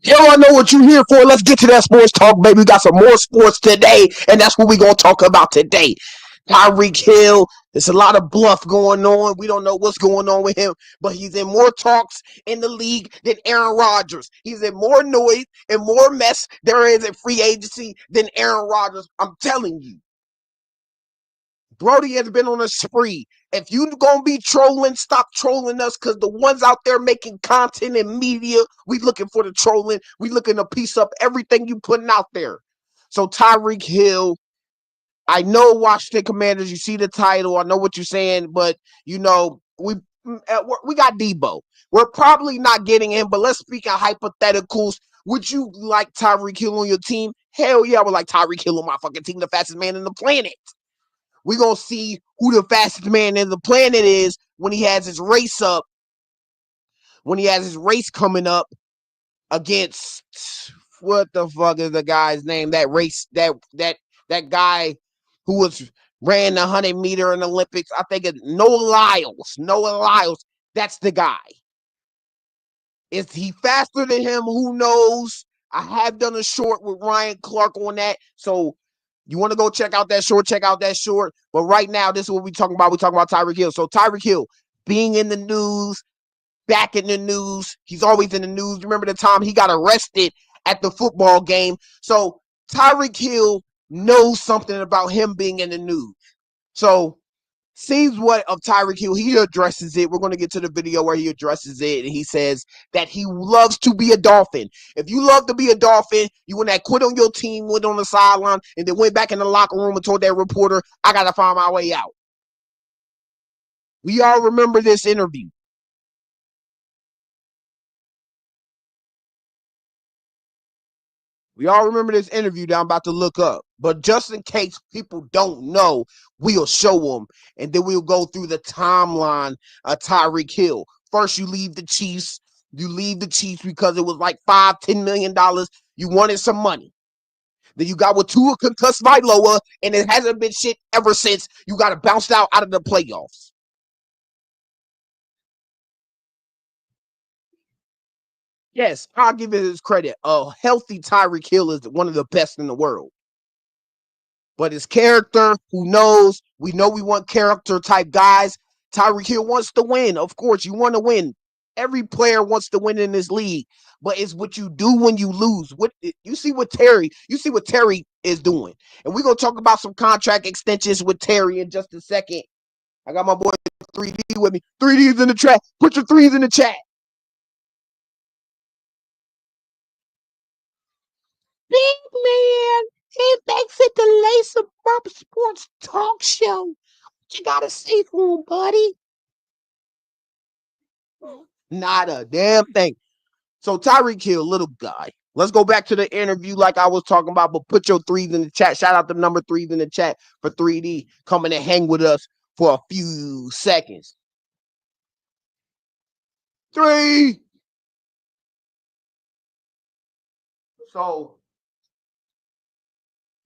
Hell, I know what you're here for. Let's get to that sports talk, baby. We got some more sports today, and that's what we're going to talk about today. Tyreek Hill, there's a lot of bluff going on. We don't know what's going on with him, but he's in more talks in the league than Aaron Rodgers. He's in more noise and more mess there is in free agency than Aaron Rodgers. I'm telling you. Brody has been on a spree. If you gonna be trolling, stop trolling us, because the ones out there making content and media, we looking for the trolling. We looking to piece up everything you putting out there. So Tyreek Hill, I know Washington Commanders. You see the title. I know what you're saying, but we got Debo. We're probably not getting him, but let's speak of hypotheticals. Would you like Tyreek Hill on your team? Hell yeah, I would like Tyreek Hill on my fucking team, the fastest man in the planet. We're going to see who the fastest man in the planet is when he has his race up, when he has his race coming up against, what the fuck is the guy's name? That race, that guy who ran the 100-meter in the Olympics. I think it's Noah Lyles. Noah Lyles. That's the guy. Is he faster than him? Who knows? I have done a short with Ryan Clark on that. So you want to go check out that short, check out that short. But right now, this is what we're talking about. We're talking about Tyreek Hill. So Tyreek Hill being in the news, back in the news. He's always in the news. Remember the time he got arrested at the football game? So Tyreek Hill knows something about him being in the news. So seems what of Tyreek Hill, he addresses it. We're going to get to the video where he addresses it, and he says that he loves to be a Dolphin. If you love to be a Dolphin, you went that quit on your team, went on the sideline, and then went back in the locker room and told that reporter, I got to find my way out. We all remember this interview. We all remember this interview that I'm about to look up. But just in case people don't know, we'll show them. And then we'll go through the timeline of Tyreek Hill. First, you leave the Chiefs. You leave the Chiefs because it was like $5-10 million. You wanted some money. Then you got with Tua concussed by Loa, and it hasn't been shit ever since. You got to bounce out of the playoffs. Yes, I'll give it his credit. A healthy Tyreek Hill is one of the best in the world. But his character, who knows? We know we want character type guys. Tyreek Hill wants to win. Of course, you want to win. Every player wants to win in this league, but it's what you do when you lose. What you see what Terry is doing. And we're gonna talk about some contract extensions with Terry in just a second. I got my boy 3D with me. 3D is in the chat. Put your threes in the chat. Big man, he makes it the Lace Up Sports Talk Show. You gotta say for him, buddy. Not a damn thing. So Tyreek Hill, little guy. Let's go back to the interview like I was talking about, but put your threes in the chat. Shout out the number threes in the chat for 3D coming and hang with us for a few seconds. 3. So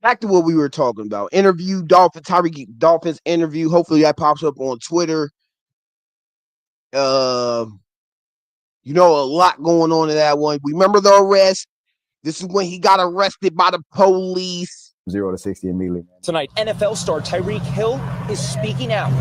back to what we were talking about. Interview, Tyreek Dolphins interview. Hopefully that pops up on Twitter. Uh, a lot going on in that one. Remember the arrest? This is when he got arrested by the police. 0 to 60 immediately. Tonight, NFL star Tyreek Hill is speaking out.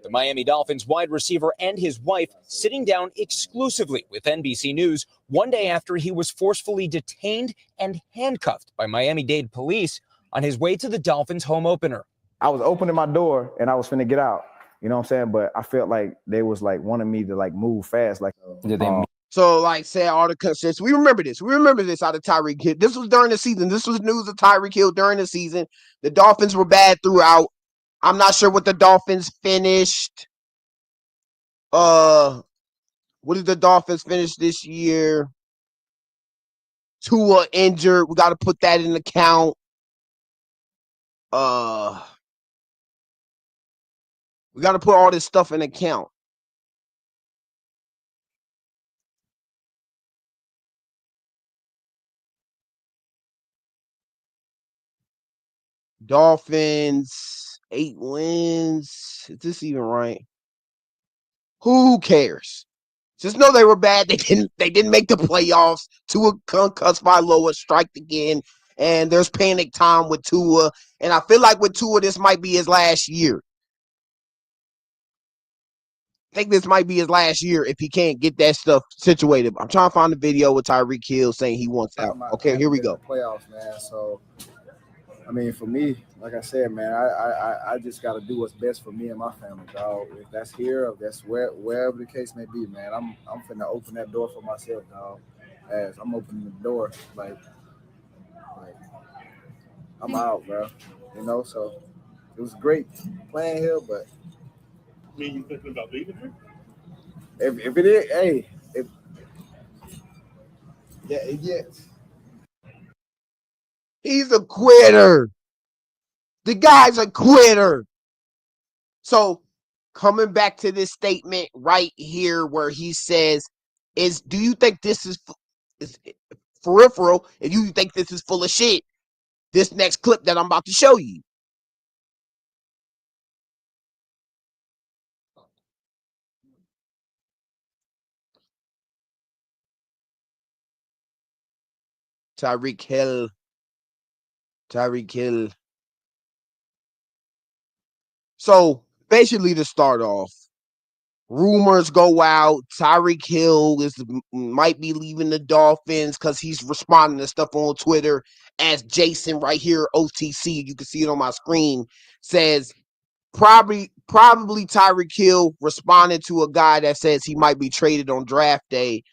The Miami Dolphins wide receiver and his wife sitting down exclusively with NBC News one day after he was forcefully detained and handcuffed by Miami-Dade police on his way to the Dolphins home opener. I was opening my door and I was finna get out. You know what I'm saying? But I felt like they was like wanting me to like move fast. Like So like say all the concerts. We remember this. We remember this out of Tyreek Hill. This was during the season. This was news of Tyreek Hill during the season. The Dolphins were bad throughout. I'm not sure what the Dolphins finished. What did the Dolphins finish this year? Tua injured. We got to put that in account. We got to put all this stuff in account. Dolphins, 8 wins. Is this even right? Who cares? Just know they were bad. They didn't make the playoffs. Tua concussed by Loa, striked again, and there's panic time with Tua. And I feel like with Tua, this might be his last year. I think this might be his last year if he can't get that stuff situated. I'm trying to find the video with Tyreek Hill saying he wants out. Okay, here we go. Playoffs, man. So I mean, for me, like I said, man, I just got to do what's best for me and my family, dog. If that's here, or if that's wherever the case may be, man, I'm finna open that door for myself, dog. As I'm opening the door, like I'm out, bro. You know, so it was great playing here, but mean you thinking about leaving here? if it is, hey, if yeah, it gets. He's a quitter. The guy's a quitter. So coming back to this statement right here where he says, do you think this is peripheral? If you think this is full of shit, this next clip that I'm about to show you. Tyreek Hill. So basically, to start off, rumors go out. Tyreek Hill might be leaving the Dolphins because he's responding to stuff on Twitter. As Jason right here, OTC, you can see it on my screen, says probably Tyreek Hill responded to a guy that says he might be traded on draft day.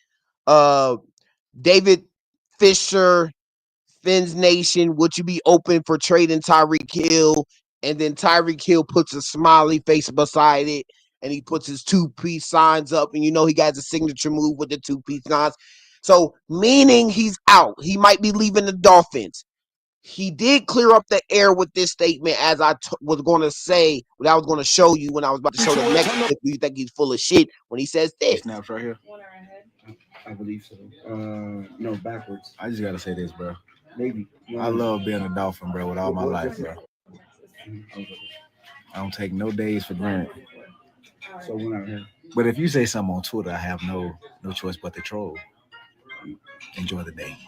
David Fisher, Fins Nation, would you be open for trading Tyreek Hill? And then Tyreek Hill puts a smiley face beside it, and he puts his two-piece signs up, and you know he got his signature move with the two-piece signs. So, meaning he's out. He might be leaving the Dolphins. He did clear up the air with this statement, as I was going to say, what I was going to show you when I was about to show the next clip. You think he's full of shit when he says this. Snaps right here. I believe so. No, backwards. I just gotta say this, bro. Maybe. I love being a Dolphin, bro, with all my life, bro. I don't take no days for granted. So when I heard. But if you say something on Twitter, I have no choice but to troll. Enjoy the day.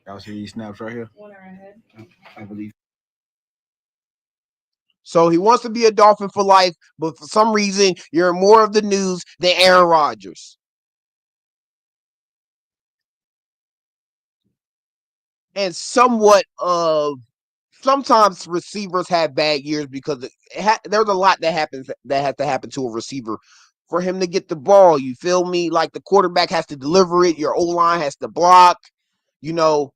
Y'all see these snaps right here? I believe. So he wants to be a Dolphin for life, but for some reason, you're more of the news than Aaron Rodgers. And somewhat of sometimes receivers have bad years because there's a lot that happens that has to happen to a receiver for him to get the ball. You feel me? Like the quarterback has to deliver it, your O-line has to block. You know,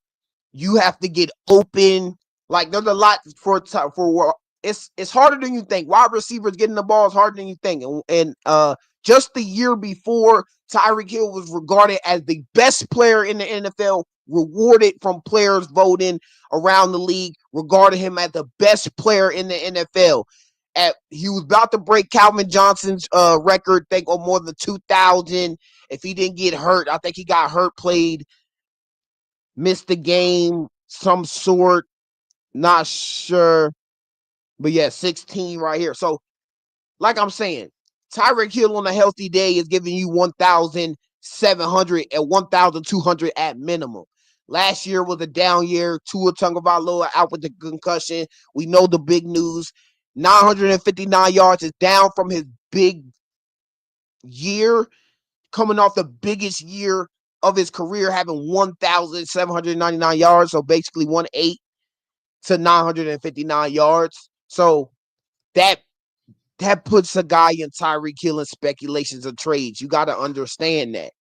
you have to get open. Like there's a lot for it's harder than you think. Wide receivers getting the ball is harder than you think. And just the year before, Tyreek Hill was regarded as the best player in the NFL, rewarded from players voting around the league, regarded him as the best player in the NFL. He was about to break Calvin Johnson's record, I think, on more than 2,000. If he didn't get hurt, I think he got hurt, missed the game, some sort, not sure. But yeah, 16 right here. So, like I'm saying, Tyreek Hill on a healthy day is giving you 1,700 and 1,200 at minimum. Last year was a down year. Tua Tagovailoa out with the concussion. We know the big news. 959 yards is down from his big year, coming off the biggest year of his career, having 1,799 yards. So basically 1.8 to 959 yards. So that puts a guy in Tyreek Hill in speculations of trades. You got to understand that.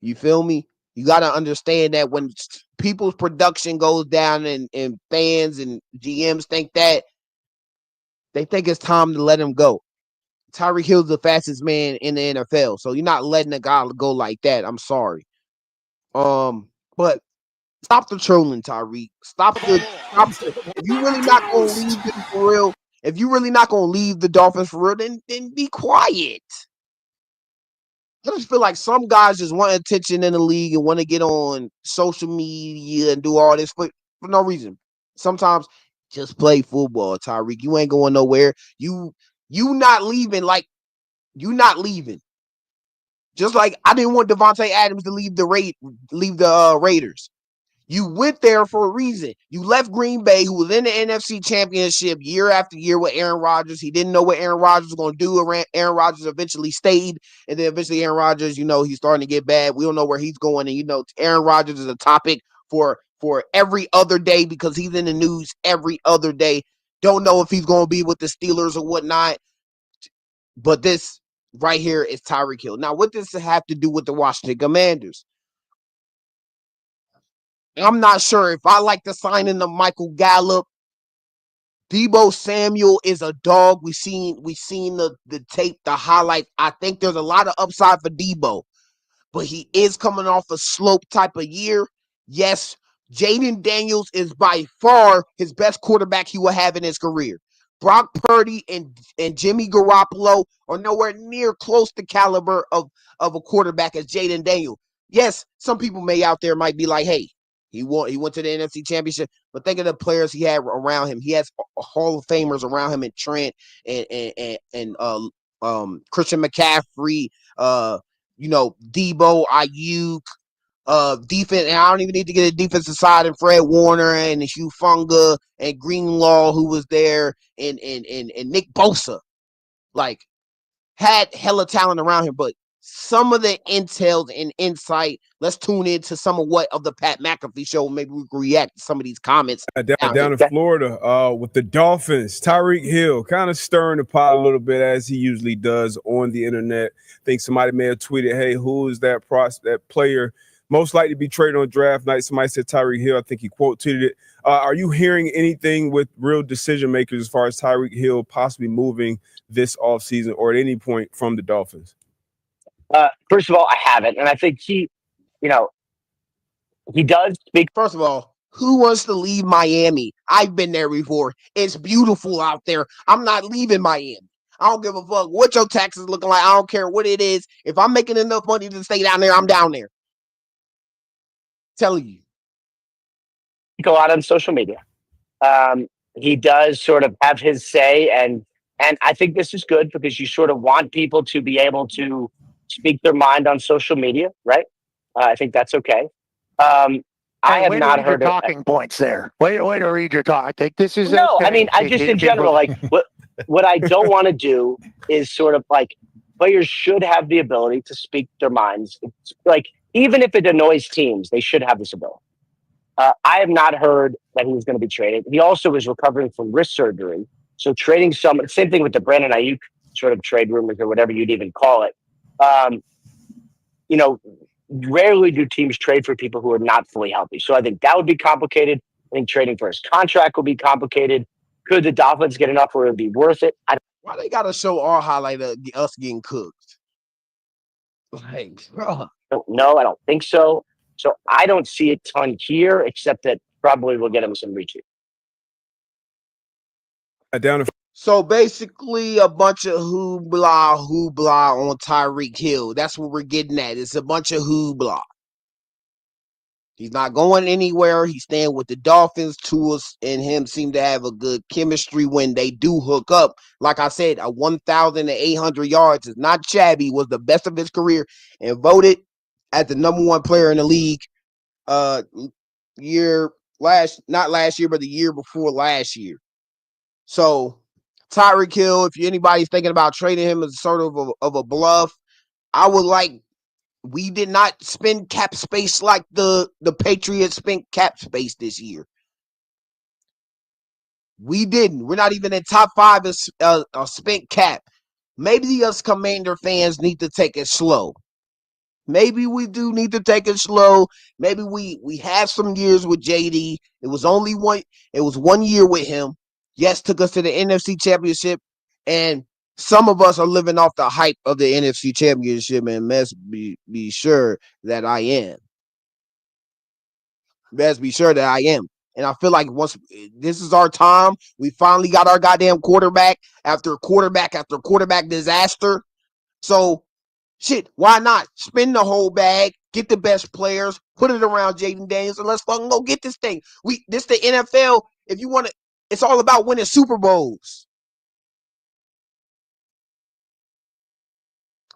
You feel me? You got to understand that when people's production goes down and fans and GMs think that, they think it's time to let him go. Tyreek Hill's the fastest man in the NFL, so you're not letting a guy go like that. I'm sorry. But stop the trolling, Tyreek. Stop the. If you really not gonna leave them for real, if you really not gonna leave the Dolphins for real, then be quiet. I just feel like some guys just want attention in the league and want to get on social media and do all this for no reason. Sometimes just play football, Tyreek. You ain't going nowhere. You not leaving. Like You not leaving. Just like I didn't want Devontae Adams to leave the Raiders. You went there for a reason. You left Green Bay, who was in the NFC Championship year after year with Aaron Rodgers. He didn't know what Aaron Rodgers was going to do. Aaron Rodgers eventually stayed, and then eventually Aaron Rodgers, he's starting to get bad. We don't know where he's going, and Aaron Rodgers is a topic for every other day because he's in the news every other day. Don't know if he's going to be with the Steelers or whatnot. But this right here is Tyreek Hill. Now, what does it have to do with the Washington Commanders? I'm not sure if I like the signing of Michael Gallup. Deebo Samuel is a dog. We seen the tape, the highlights. I think there's a lot of upside for Deebo, but he is coming off a slope type of year. Yes, Jaden Daniels is by far his best quarterback he will have in his career. Brock Purdy and Jimmy Garoppolo are nowhere near close to caliber of a quarterback as Jaden Daniels. Yes, some people might be like, hey, he went to the NFC Championship, but think of the players he had around him. He has Hall of Famers around him in Trent and Christian McCaffrey, Debo, Ayuk, defense, and I don't even need to get a defensive side and Fred Warner and Hugh Funga and Greenlaw who was there and Nick Bosa. Like, had hella talent around him, but some of the intels and insight, let's tune into some of the Pat McAfee show. Maybe we can react to some of these comments. Down in Florida with the Dolphins, Tyreek Hill kind of stirring the pot a little bit as he usually does on the internet. I think somebody may have tweeted, hey, who is that player most likely to be traded on draft night? Somebody said Tyreek Hill. I think he quote tweeted it. Are you hearing anything with real decision makers as far as Tyreek Hill possibly moving this offseason or at any point from the Dolphins? First of all, I haven't. And I think he does speak. First of all, who wants to leave Miami? I've been there before. It's beautiful out there. I'm not leaving Miami. I don't give a fuck what your taxes looking like. I don't care what it is. If I'm making enough money to stay down there, I'm down there. Telling you. Go out on social media. He does sort of have his say, and I think this is good because you sort of want people to be able to speak their mind on social media, right? I think that's okay. I have not heard your talking points there. Way to read your talk. I think this is no. okay. I mean, I just in general like what I don't want to do is sort of like players should have the ability to speak their minds. It's like even if it annoys teams, they should have this ability. I have not heard that he was going to be traded. He also is recovering from wrist surgery. So trading same thing with the Brandon Ayuk sort of trade rumors or whatever you'd even call it. Rarely do teams trade for people who are not fully healthy. So I think that would be complicated. I think trading for his contract will be complicated. Could the Dolphins get enough where it would be worth it? Why they got to show our highlight of us getting cooked? Like, bro. No, I don't think so. So I don't see a ton here, except that probably we'll get him some retweets. So basically a bunch of hoopla on Tyreek Hill. That's what we're getting at. It's a bunch of hoopla. He's not going anywhere. He's staying with the Dolphins. Tua and him seem to have a good chemistry when they do hook up. Like I said, 1,800 yards is not shabby. Was the best of his career and voted as the number one player in the league not last year, but the year before last year. So Tyreek Hill, if anybody's thinking about trading him as sort of a bluff, we did not spend cap space like the Patriots spent cap space this year. We didn't. We're not even in top 5 of spent cap. Maybe us Commander fans need to take it slow. Maybe we do need to take it slow. Maybe we have some years with JD. It was 1 year with him. Yes, took us to the NFC Championship, and some of us are living off the hype of the NFC Championship, and must be sure that I am. Best be sure that I am. And I feel like once this is our time, we finally got our goddamn quarterback after quarterback disaster. So, shit, why not spend the whole bag, get the best players, put it around Jaden Daniels, and let's fucking go get this thing. This the NFL. If you want to, it's all about winning Super Bowls.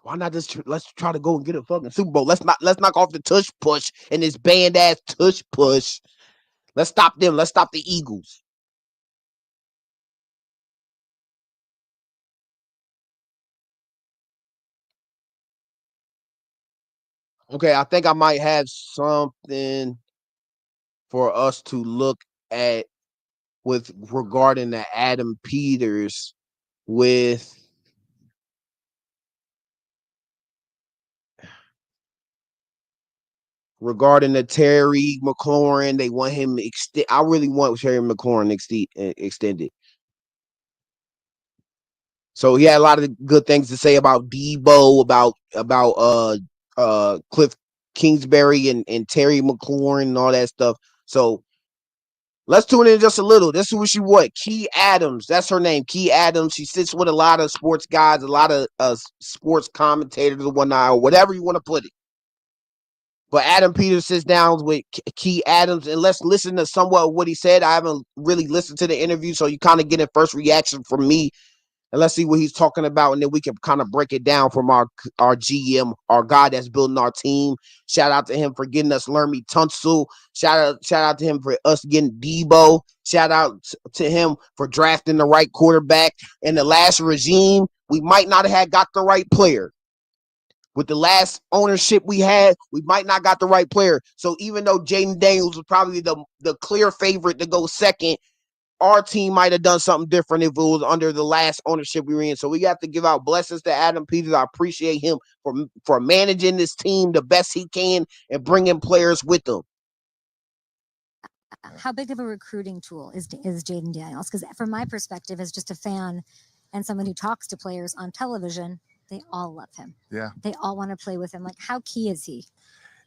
Why not just let's try to go and get a fucking Super Bowl? Let's knock off the tush push and this band ass tush push. Let's stop them. Let's stop the Eagles. Okay, I think I might have something for us to look at with regarding the Adam Peters with regarding the Terry McLaurin. They want him extend. I really want Terry McLaurin extended. So he had a lot of good things to say about Debo, about Cliff Kingsbury and Terry McLaurin and all that stuff. So let's tune in just a little. This is who she what? Key Adams. That's her name. Key Adams. She sits with a lot of sports guys, a lot of sports commentators and whatnot, or whatever you want to put it. But Adam Peters sits down with Key Adams, and let's listen to somewhat of what he said. I haven't really listened to the interview, so you kind of get a first reaction from me. And let's see what he's talking about, and then we can kind of break it down from our GM, our guy that's building our team. Shout out to him for getting us Lermy Tunsil. Shout out to him for us getting Debo. Shout out to him for drafting the right quarterback. In the last regime, we might not have got the right player. With the last ownership we had, we might not got the right player. So even though Jaden Daniels was probably the clear favorite to go second, our team might have done something different if it was under the last ownership we were in. So we have to give out blessings to Adam Peters. I appreciate him for managing this team the best he can and bringing players with him. How big of a recruiting tool is Jaden Daniels? Because from my perspective, as just a fan and someone who talks to players on television, they all love him. Yeah. They all want to play with him. Like, how key is he?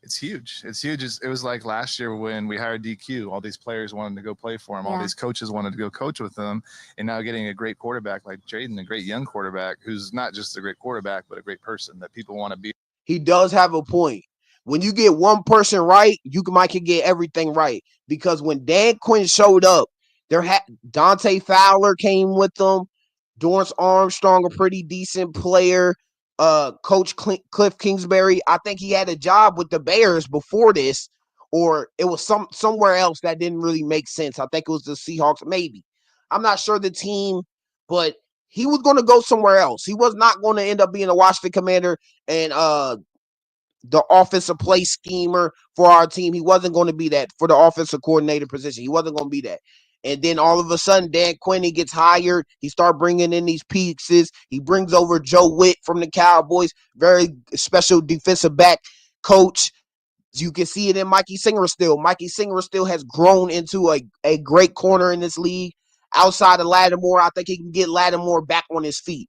It's huge. It's huge. It was like last year when we hired DQ. All these players wanted to go play for him. Yeah. All these coaches wanted to go coach with him. And now getting a great quarterback like Jaden, a great young quarterback who's not just a great quarterback, but a great person that people want to be. He does have a point. When you get one person right, you might can get everything right. Because when Dan Quinn showed up, Dante Fowler came with them. Dorrance Armstrong, a pretty decent player. Coach Cliff Kingsbury, I think he had a job with the Bears before this, or it was somewhere else that didn't really make sense. I think it was the Seahawks, maybe. I'm not sure the team, but he was going to go somewhere else. He was not going to end up being a Washington Commander and the offensive play schemer for our team. He wasn't going to be that for the offensive coordinator position. He wasn't going to be that. And then all of a sudden, Dan Quinn, he gets hired. He starts bringing in these pieces. He brings over Joe Witt from the Cowboys, very special defensive back coach. You can see it in Mikey Singer still. Mikey Singer still has grown into a great corner in this league. Outside of Lattimore, I think he can get Lattimore back on his feet.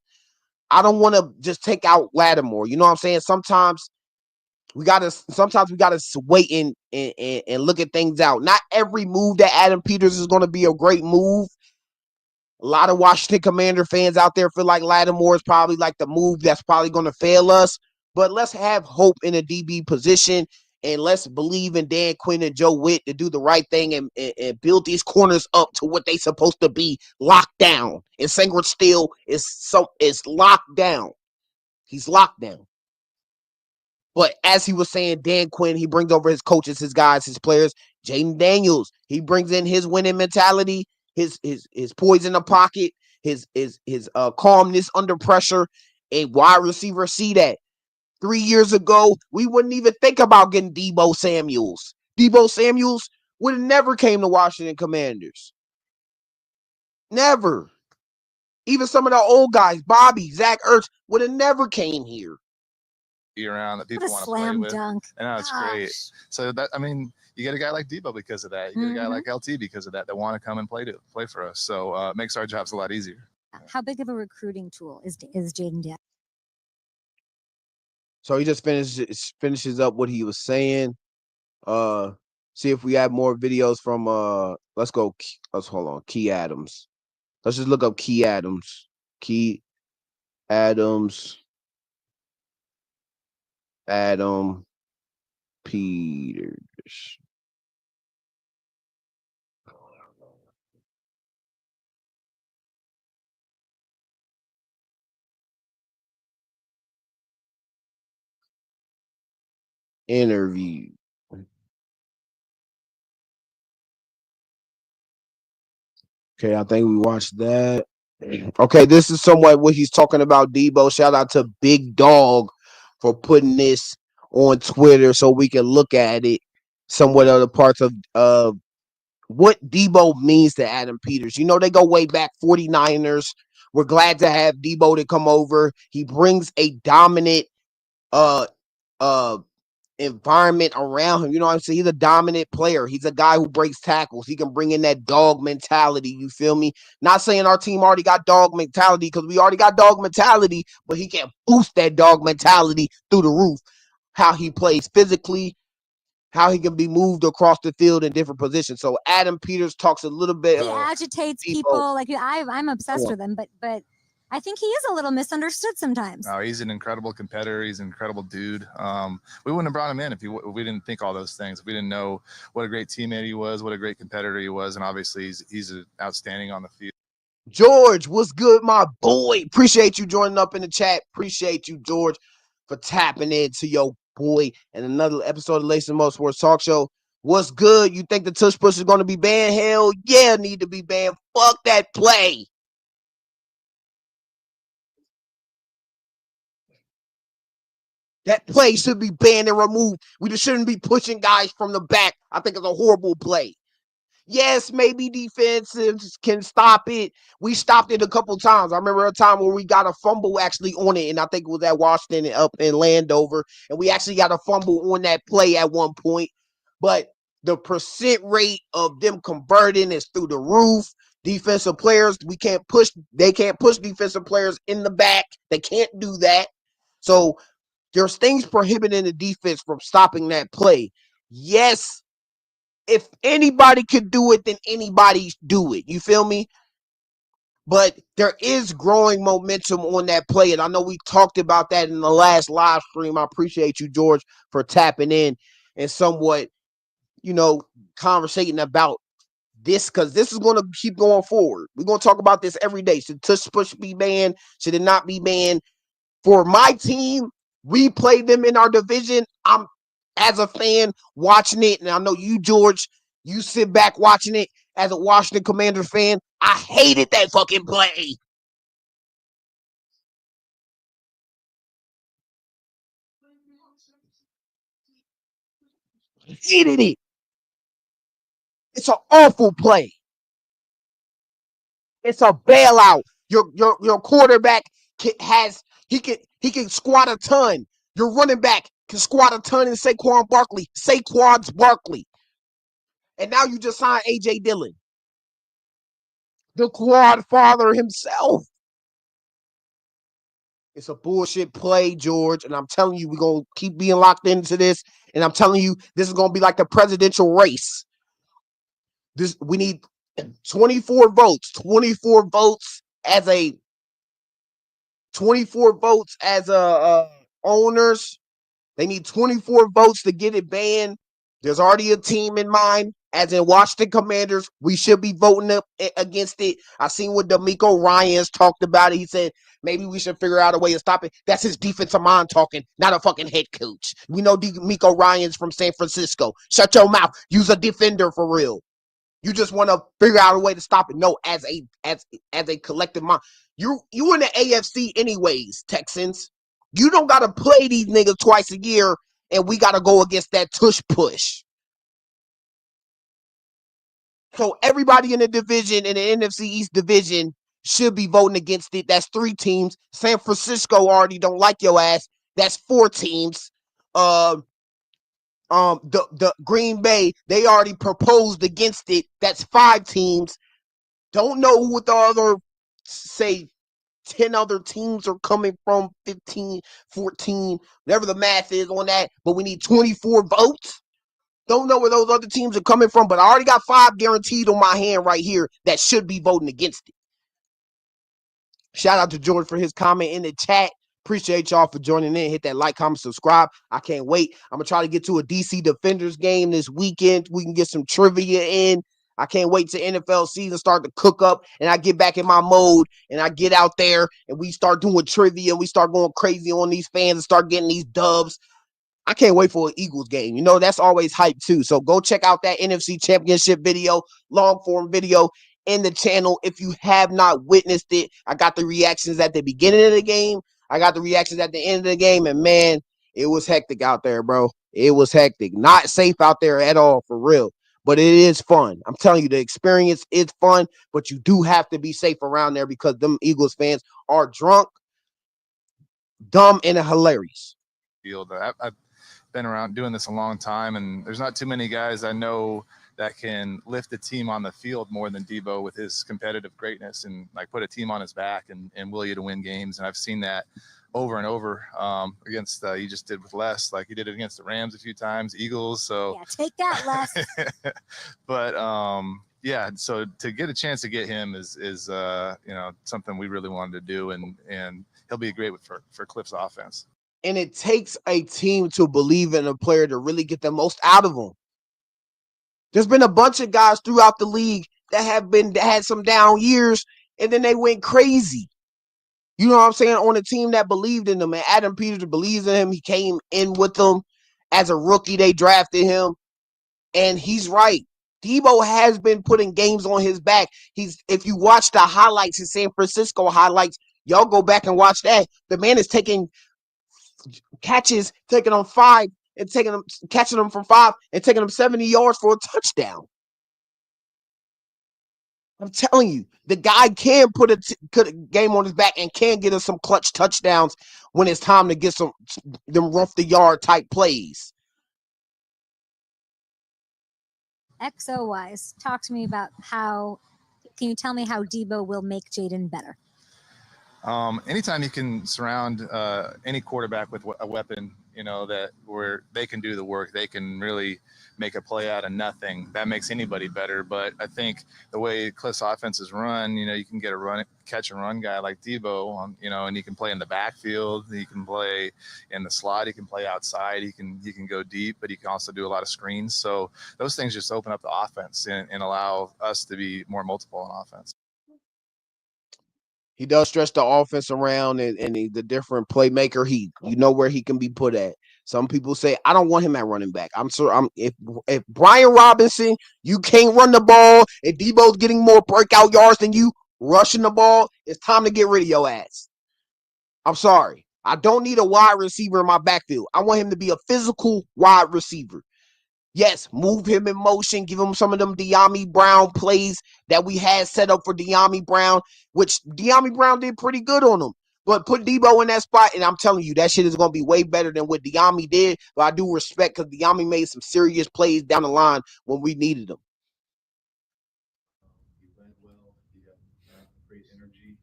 I don't want to just take out Lattimore. You know what I'm saying? Sometimes we gotta wait and look at things out. Not every move that Adam Peters is going to be a great move. A lot of Washington Commander fans out there feel like Lattimore is probably like the move that's probably going to fail us. But let's have hope in a DB position, and let's believe in Dan Quinn and Joe Witt to do the right thing and build these corners up to what they're supposed to be, locked down. And Singleton still is locked down. He's locked down. But as he was saying, Dan Quinn, he brings over his coaches, his guys, his players. Jaden Daniels, he brings in his winning mentality, his poise in the pocket, his calmness under pressure. A wide receiver see that. 3 years ago, we wouldn't even think about getting Debo Samuels. Debo Samuels would have never came to Washington Commanders. Never. Even some of the old guys, Bobby, Zach Ertz, would have never came here. Around that people want to play Slam with. dunk. I know it's great. So that, I mean, you get a guy like Debo because of that. You get a guy like LT because of that want to come and play for us. So it makes our jobs a lot easier. How big of a recruiting tool is Jaden Daniels? So he just finishes up what he was saying. See if we have more videos from let's hold on. Key Adams. Let's just look up Key Adams. Key Adams. Adam Peters. interview. Okay, I think we watched that. Okay, this is somewhat what he's talking about, Debo. Shout out to Big Dog for putting this on Twitter so we can look at it. Somewhat other parts of what Debo means to Adam Peters. You know, they go way back, 49ers. We're glad to have Debo to come over. He brings a dominant uh environment around him. You know what I'm saying? He's a dominant player. He's a guy who breaks tackles. He can bring in that dog mentality. You feel me? Not saying our team already got dog mentality because we already got dog mentality, but he can boost that dog mentality through the roof. How he plays physically, how he can be moved across the field in different positions. So Adam Peters talks a little bit. He agitates people. Like I'm obsessed with him, but I think he is a little misunderstood sometimes. No, he's an incredible competitor. He's an incredible dude. We wouldn't have brought him in if we didn't think all those things. If we didn't know what a great teammate he was, what a great competitor he was, and obviously he's outstanding on the field. George, what's good, my boy? Appreciate you joining up in the chat. Appreciate you, George, for tapping into your boy and another episode of Lace and Mo Sports Talk Show. What's good? You think the tush push is going to be banned? Hell yeah, need to be banned. Fuck that play. That play should be banned and removed. We just shouldn't be pushing guys from the back. I think it's a horrible play. Yes, maybe defensives can stop it. We stopped it a couple times. I remember a time where we got a fumble actually on it, and I think it was at Washington up in Landover, and we actually got a fumble on that play at one point. But the percent rate of them converting is through the roof. Defensive players, they can't push defensive players in the back. They can't do that. So there's things prohibiting the defense from stopping that play. Yes, if anybody could do it, then anybody do it. You feel me? But there is growing momentum on that play. And I know we talked about that in the last live stream. I appreciate you, George, for tapping in and somewhat, conversating about this, because this is going to keep going forward. We're going to talk about this every day. Should tush push be banned? Should it not be banned? For my team, we play them in our division. I'm, as a fan, watching it, and I know you, George, you sit back watching it as a Washington Commanders fan. I hated that fucking play. Hated it. It's an awful play. It's a bailout. Your quarterback can squat a ton. Your running back can squat a ton in Saquon's Barkley. And now you just signed A.J. Dillon, the quad father himself. It's a bullshit play, George. And I'm telling you, we're going to keep being locked into this. And I'm telling you, this is going to be like the presidential race. We need 24 votes. 24 votes as owners. They need 24 votes to get it banned. There's already a team in mind. As in Washington Commanders, we should be voting up against it. I seen what D'Amico Ryans talked about it. He said maybe we should figure out a way to stop it. That's his defensive mind talking, not a fucking head coach. We know D'Amico Ryans from San Francisco. Shut your mouth. Use a defender for real. You just want to figure out a way to stop it. No, as a collective mind. You in the AFC anyways, Texans. You don't got to play these niggas twice a year, and we got to go against that tush push. So everybody in the division, in the NFC East division, should be voting against it. That's 3 teams. San Francisco already don't like your ass. That's 4 teams. The Green Bay, they already proposed against it. That's 5 teams. Don't know what the other, say, 10 other teams are coming from, 15, 14, whatever the math is on that. But we need 24 votes. Don't know where those other teams are coming from, but I already got 5 guaranteed on my hand right here that should be voting against it. Shout out to George for his comment in the chat. Appreciate y'all for joining in. Hit that like, comment, subscribe. I can't wait. I'm going to try to get to a DC Defenders game this weekend. We can get some trivia in. I can't wait till NFL season start to cook up and I get back in my mode and I get out there and we start doing trivia. We start going crazy on these fans and start getting these dubs. I can't wait for an Eagles game. You know, that's always hype too. So go check out that NFC Championship video, long form video in the channel. If you have not witnessed it, I got the reactions at the beginning of the game. I got the reactions at the end of the game. And man, it was hectic out there, bro. It was hectic. Not safe out there at all, for real. But it is fun. I'm telling you, the experience is fun, but you do have to be safe around there because them Eagles fans are drunk, dumb, and hilarious. Field. I've been around doing this a long time, and there's not too many guys I know that can lift a team on the field more than Debo with his competitive greatness and like put a team on his back and will you to win games. And I've seen that over and over against he just did with Les, like he did it against the Rams a few times, Eagles. So Yeah, take that, Les. but yeah, so to get a chance to get him is you know, something we really wanted to do, and he'll be great for Cliff's offense. And it takes a team to believe in a player to really get the most out of them. There's been a bunch of guys throughout the league that had some down years, and then they went crazy. You know what I'm saying? On a team that believed in them, and Adam Peters believes in him. He came in with them as a rookie. They drafted him, and he's right. Debo has been putting games on his back. If you watch the highlights in San Francisco highlights, y'all go back and watch that. The man is taking catches, taking them 5 and catching them from 5 and taking them 70 yards for a touchdown. I'm telling you, the guy can put a game on his back and can get us some clutch touchdowns when it's time to get them rough the yard type plays. XO wise, talk to me about can you tell me how Debo will make Jaden better? Anytime you can surround any quarterback with a weapon, you know, that where they can do the work, they can really make a play out of nothing. That makes anybody better. But I think the way Cliff's offense is run, you know, you can get a catch and run guy like Debo, you know, and he can play in the backfield, he can play in the slot, he can play outside, he can go deep, but he can also do a lot of screens. So those things just open up the offense and allow us to be more multiple on offense. He does stretch the offense around and the different playmaker. You know where he can be put at. Some people say, I don't want him at running back. If Brian Robinson, you can't run the ball, if Debo's getting more breakout yards than you rushing the ball, it's time to get rid of your ass. I'm sorry. I don't need a wide receiver in my backfield. I want him to be a physical wide receiver. Yes, move him in motion, give him some of them De'Ami Brown plays that we had set up for De'Ami Brown, which De'Ami Brown did pretty good on them. But put Debo in that spot, and I'm telling you, that shit is going to be way better than what De'Ami did. But I do respect because De'Ami made some serious plays down the line when we needed them. He led well. He had great energy.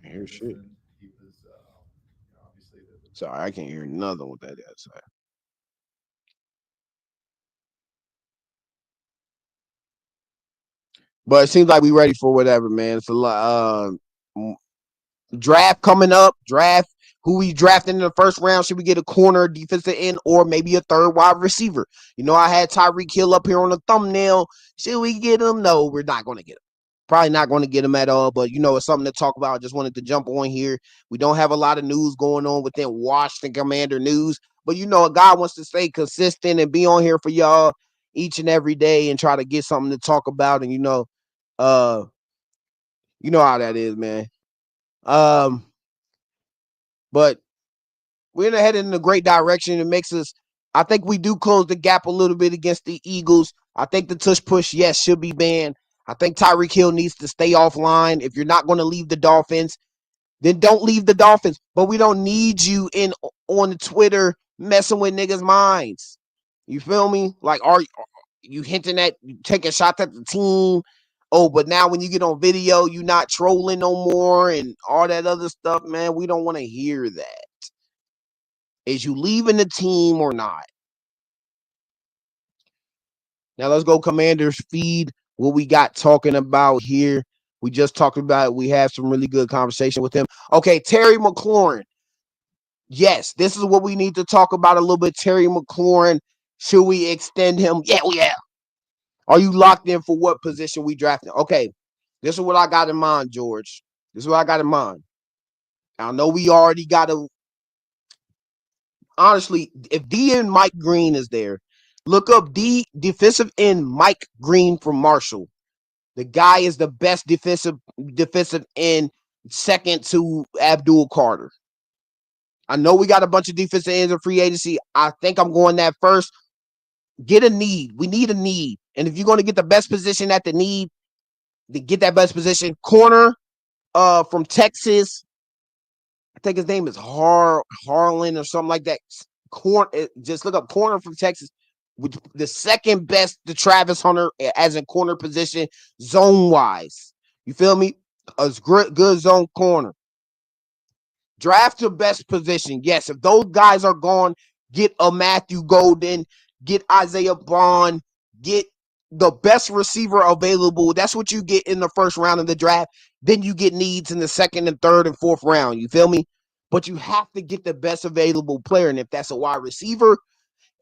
Hear shit. He was obviously Sorry, I can't hear nothing with that outside. But it seems like we ready for whatever, man. It's a lot. Draft coming up. Draft who we drafting in the first round. Should we get a corner, defensive end, or maybe a third wide receiver? You know, I had Tyreek Hill up here on the thumbnail. Should we get him? No, we're not going to get him. Probably not going to get him at all. But, you know, it's something to talk about. I just wanted to jump on here. We don't have a lot of news going on within Washington Commander news. But, you know, a guy wants to stay consistent and be on here for y'all each and every day and try to get something to talk about. And, you know how that is, man. But we're headed in a great direction. It makes us, I think we do close the gap a little bit against the Eagles. I think the tush push, yes, should be banned. I think Tyreek Hill needs to stay offline. If you're not going to leave the Dolphins, then don't leave the Dolphins. But we don't need you on the Twitter messing with niggas' minds. You feel me? Like, are you hinting at taking shots at the team? Oh, but now when you get on video, you're not trolling no more and all that other stuff, man. We don't want to hear that. Is you leaving the team or not? Now let's go Commander's feed. What we got talking about here. We just talked about it. We had some really good conversation with him. Okay, Terry McLaurin. Yes, this is what we need to talk about a little bit. Terry McLaurin. Should we extend him? Yeah, we have. Are you locked in for what position we drafting? Okay, this is what I got in mind, George. This is what I got in mind. I know we already got honestly, if D and Mike Green is there, look up D defensive end Mike Green from Marshall. The guy is the best defensive end, second to Abdul Carter. I know we got a bunch of defensive ends in free agency. I think I'm going that first. Get a need. We need a need. And if you're going to get the best position at the need, to get that best position, corner from Texas. I think his name is Harlan or something like that. Just look up corner from Texas. Which the second best to Travis Hunter as in corner position zone wise. You feel me? A good zone corner. Draft your best position. Yes, if those guys are gone, get a Matthew Golden, get Isaiah Bond, get the best receiver available. That's what you get in the first round of the draft. Then you get needs in the second and third and fourth round. You feel me? But you have to get the best available player. And if that's a wide receiver,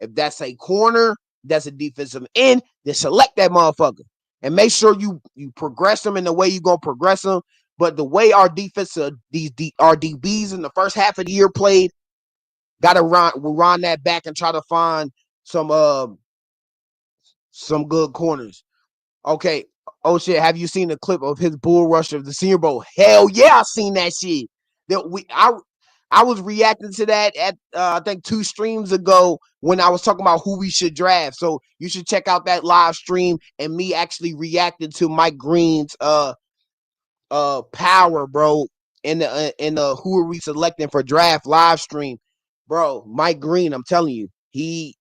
if that's a corner, that's a defensive end, then select that motherfucker. And make sure you progress them in the way you're going to progress them. But the way our defense, our DBs in the first half of the year played, got to run that back and try to find some good corners. Okay. Oh shit! Have you seen the clip of his bull rush of the Senior Bowl? Hell yeah, I seen that shit. I was reacting to that at I think 2 streams ago when I was talking about who we should draft. So you should check out that live stream and me actually reacting to Mike Green's power, bro. In the who are we selecting for draft live stream, bro? Mike Green, I'm telling you, his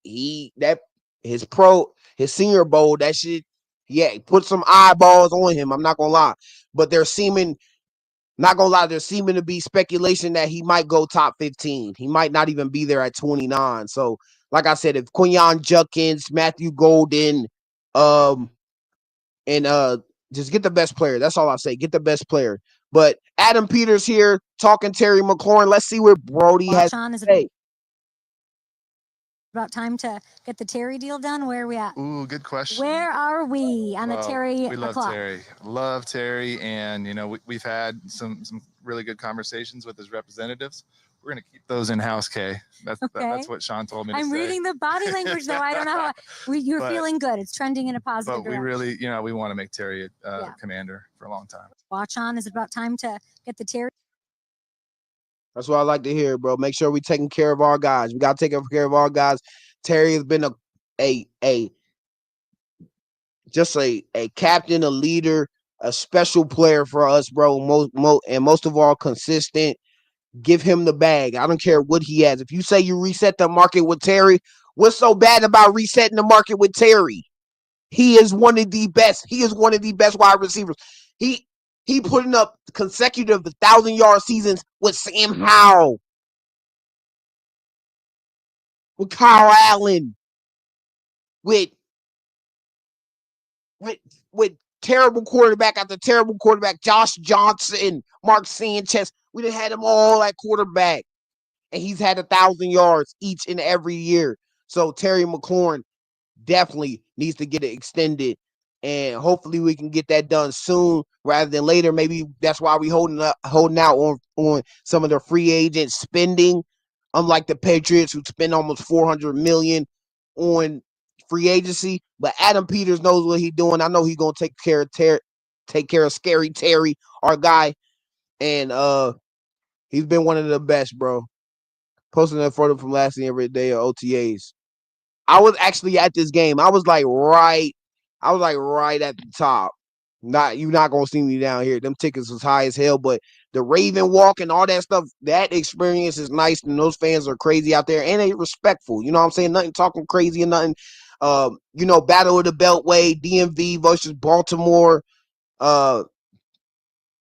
Senior Bowl, that shit, yeah, put some eyeballs on him. I'm not gonna lie, but there's seeming to be speculation that he might go top 15. He might not even be there at 29. So, like I said, if Quinyon Judkins, Matthew Golden, and just get the best player. That's all I say. Get the best player. But Adam Peters here talking Terry McLaurin. Let's see what Brody has to say. About time to get the Terry deal done. Where are we at? Ooh, good question. Where are we on the Terry We love clock? Terry. Love Terry. And, we've had some really good conversations with his representatives. We're going to keep those in-house, Kay. That's what Sean told me to say. I'm reading the body language, though. I don't know how you're feeling good. It's trending in a positive direction. But we really, we want to make Terry a commander for a long time. Watch on. Is it about time to get the Terry? That's what I like to hear, bro. Make sure we're taking care of our guys. We got to take care of our guys. Terry has been a captain, a leader, a special player for us, bro. Most of all, consistent. Give him the bag. I don't care what he has. If you say you reset the market with Terry, what's so bad about resetting the market with Terry? He is one of the best. He is one of the best wide receivers. He putting up consecutive 1,000-yard seasons with Sam Howell, with Kyle Allen, with terrible quarterback after terrible quarterback, Josh Johnson, Mark Sanchez. We done had them all at quarterback, and he's had 1,000 yards each and every year. So Terry McLaurin definitely needs to get it extended, and hopefully we can get that done soon rather than later. Maybe that's why we holding out on some of the free agent spending, unlike the Patriots who spend almost $400 million on free agency. But Adam Peters knows what he's doing. I know he's gonna take care of Scary Terry, our guy, and he's been one of the best, bro. Posting that photo from last year every day of OTAs. I was actually at this game. I was like right at the top. You're not gonna see me down here. Them tickets was high as hell, but the Raven walk and all that stuff, that experience is nice, and those fans are crazy out there and they respectful. You know what I'm saying? Nothing talking crazy and nothing. Battle of the Beltway, DMV versus Baltimore.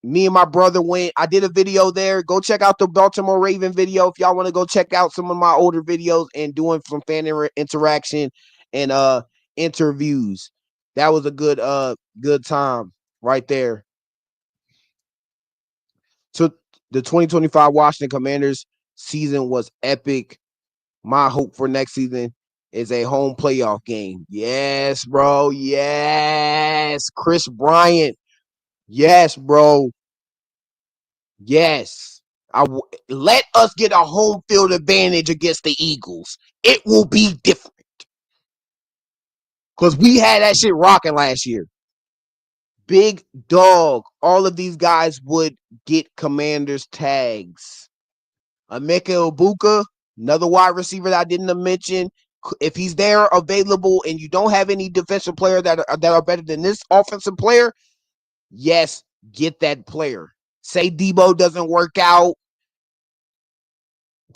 Me and my brother went. I did a video there. Go check out the Baltimore Raven video if y'all want to go check out some of my older videos and doing some fan interaction and interviews. That was a good time right there. So the 2025 Washington Commanders season was epic. My hope for next season is a home playoff game. Yes, bro. Yes. Chris Bryant. Yes, bro. Yes. Let us get a home field advantage against the Eagles. It will be different. Because we had that shit rocking last year. Big dog. All of these guys would get Commanders tags. Emeka Ibuka, another wide receiver that I didn't mention. If he's there available and you don't have any defensive player that are better than this offensive player, yes, get that player. Say Debo doesn't work out,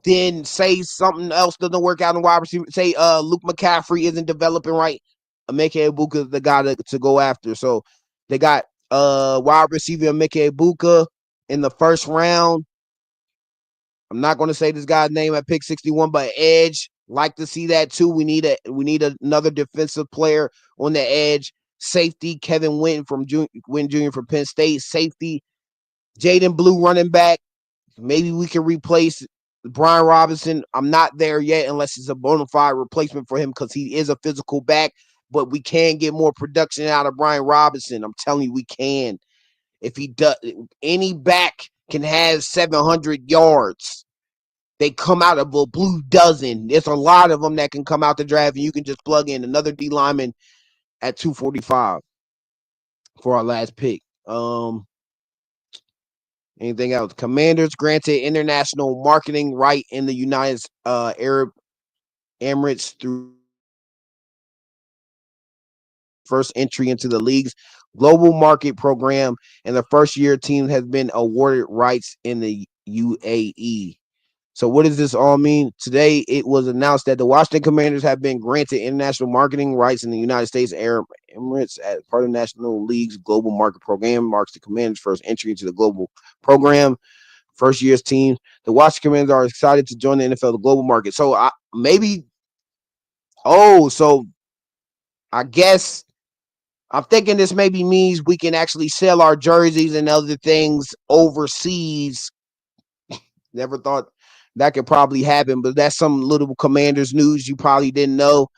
then say something else doesn't work out in wide receiver. Say Luke McCaffrey isn't developing right. Emeka Ibuka is the guy to go after. So they got wide receiver Emeka Ibuka in the first round. I'm not going to say this guy's name at pick 61, but edge. Like to see that too. We need another defensive player on the edge. Safety Kevin Wynn Jr. from Penn State. Safety Jaden Blue running back. Maybe we can replace Brian Robinson. I'm not there yet unless it's a bona fide replacement for him because he is a physical back. But we can get more production out of Brian Robinson. I'm telling you, we can. If he does, any back can have 700 yards. They come out of a blue dozen. There's a lot of them that can come out the draft, and you can just plug in another D lineman at 245 for our last pick. Anything else? Commanders granted international marketing right in the United Arab Emirates through first entry into the league's global market program, and the first year team has been awarded rights in the UAE. So what does this all mean? Today, it was announced that the Washington Commanders have been granted international marketing rights in the United States Arab Emirates as part of the National League's global market program. Marks the Commanders' first entry into the global program. First year's team. The Washington Commanders are excited to join the NFL, the global market. So so I guess I'm thinking this maybe means we can actually sell our jerseys and other things overseas. Never thought that could probably happen, but that's some little Commanders news you probably didn't know.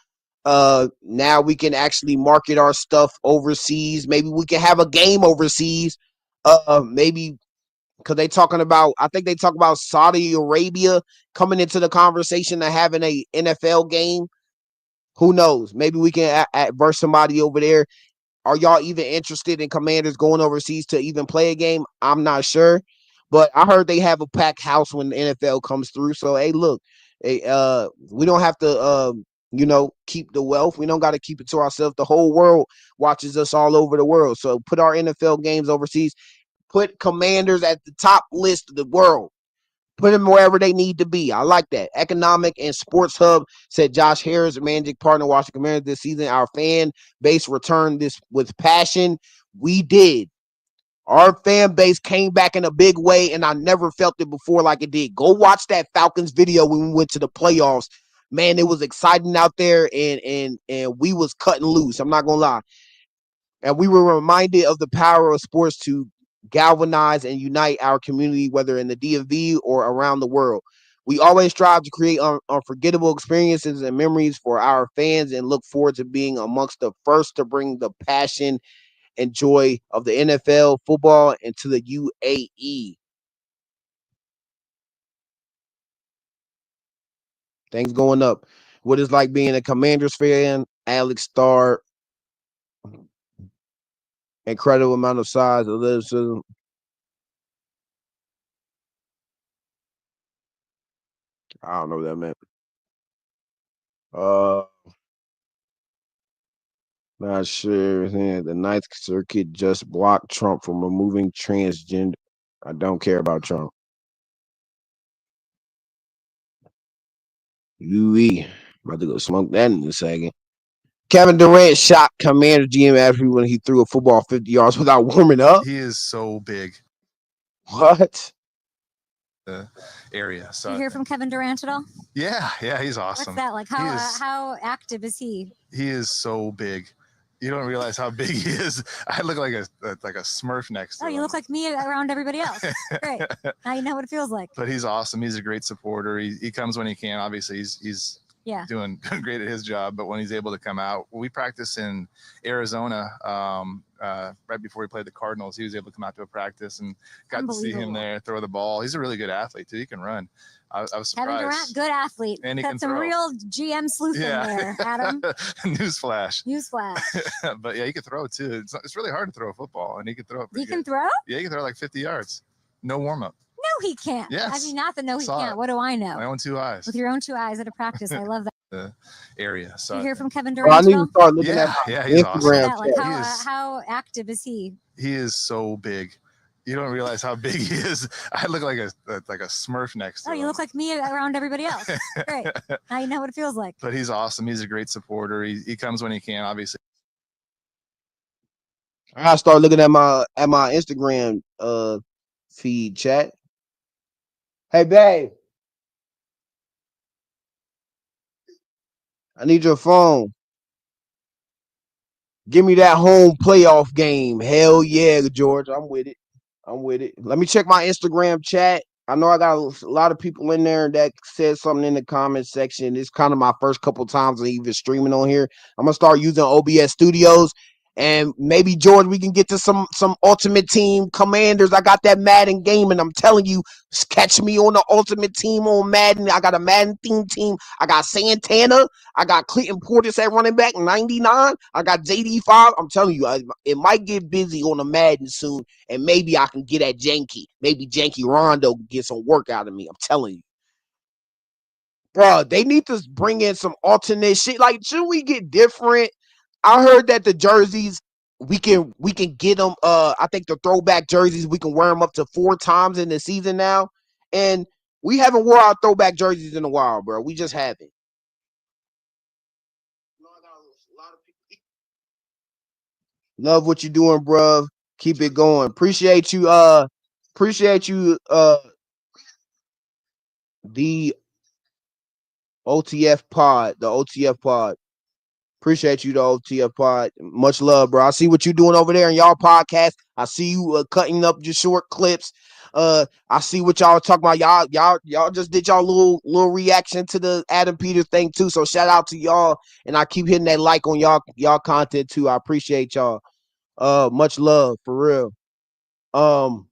Now we can actually market our stuff overseas. Maybe we can have a game overseas. Maybe because I think they talk about Saudi Arabia coming into the conversation of having a NFL game. Who knows? Maybe we can verse somebody over there. Are y'all even interested in Commanders going overseas to even play a game? I'm not sure, but I heard they have a packed house when the NFL comes through. So hey, look, we don't have to keep the wealth. We don't got to keep it to ourselves. The whole world watches us all over the world. So put our NFL games overseas. Put Commanders at the top list of the world. Put them wherever they need to be. I like that. Economic and Sports Hub said Josh Harris, managing partner Washington Commanders this season. Our fan base returned this with passion. We did. Our fan base came back in a big way, and I never felt it before like it did. Go watch that Falcons video when we went to the playoffs. Man, it was exciting out there, and we was cutting loose. I'm not gonna lie. And we were reminded of the power of sports to galvanize and unite our community, whether in the DMV or around the world. We always strive to create unforgettable experiences and memories for our fans and look forward to being amongst the first to bring the passion and joy of the NFL football into the UAE. Things going up. What it's like being a Commanders fan, Alex Starr, incredible amount of size, athleticism. I don't know what that meant. Not sure. The Ninth Circuit just blocked Trump from removing transgender. I don't care about Trump. UE. About to go smoke that in a second. Kevin Durant shot Commander GM after when he threw a football 50 yards without warming up. He is so big. What? The area. So You hear from Kevin Durant at all? yeah, he's awesome. What's that like? How active is he? He is so big. You don't realize how big he is. I look like a Smurf next to him. You look like me around everybody else. Great. Now you know what it feels like. But he's awesome. He's a great supporter. He comes when he can. Obviously, he's doing great at his job. But when he's able to come out, we practice in Arizona right before he played the Cardinals, he was able to come out to a practice and got to see him there throw the ball. He's a really good athlete too. He can run. I was surprised. Kevin Durant, good athlete. And he Got can some throw. real GM sleuthing there, Adam. Newsflash. Newsflash. But yeah, he can throw too. It's really hard to throw a football, and he can throw it. He can throw? Yeah, he can throw like 50 yards. No warm up. No, he can't. Yes. I mean, not that no, he can't. What do I know? My own two eyes. With your own two eyes at a practice. I love that. The area. So you hear from Kevin Well, I Durant? need to start looking at he's Instagram. awesome. Like how active is he? He is so big. You don't realize how big he is. I look like a Smurf next to him. You look like me around everybody else. Great. Now you know what it feels like. But he's awesome. He's a great supporter. He comes when he can, obviously. I gotta start looking at my Instagram feed, chat. Hey, babe. I need your phone. Give me that home playoff game. Hell yeah, George. I'm with it. Let me check my Instagram chat. I know I got a lot of people in there that said something in the comment section. It's kind of my first couple times of even streaming on here. I'm gonna start using OBS Studios. And maybe, George, we can get to some Ultimate Team Commanders. I got that Madden game, and I'm telling you, catch me on the Ultimate Team on Madden. I got a Madden theme team. I got Santana. I got Clinton Portis at running back, 99. I got JD5. I'm telling you, it might get busy on the Madden soon, and maybe I can get at Janky. Maybe Janky Rondo can get some work out of me. I'm telling you. Bro, they need to bring in some alternate shit. Like, should we get different? I heard that the jerseys we can get them. I think the throwback jerseys we can wear them up to 4 times in the season now, and we haven't wore our throwback jerseys in a while, bro. We just haven't. Love what you're doing, bro. Keep it going. Appreciate you. The OTF pod. Appreciate you, the OTF pod. Much love, bro. I see what you're doing over there in y'all podcast. I see you cutting up your short clips. I see what y'all talking about. Y'all just did y'all little reaction to the Adam Peters thing too. So shout out to y'all, and I keep hitting that like on y'all content too. I appreciate y'all. Much love for real.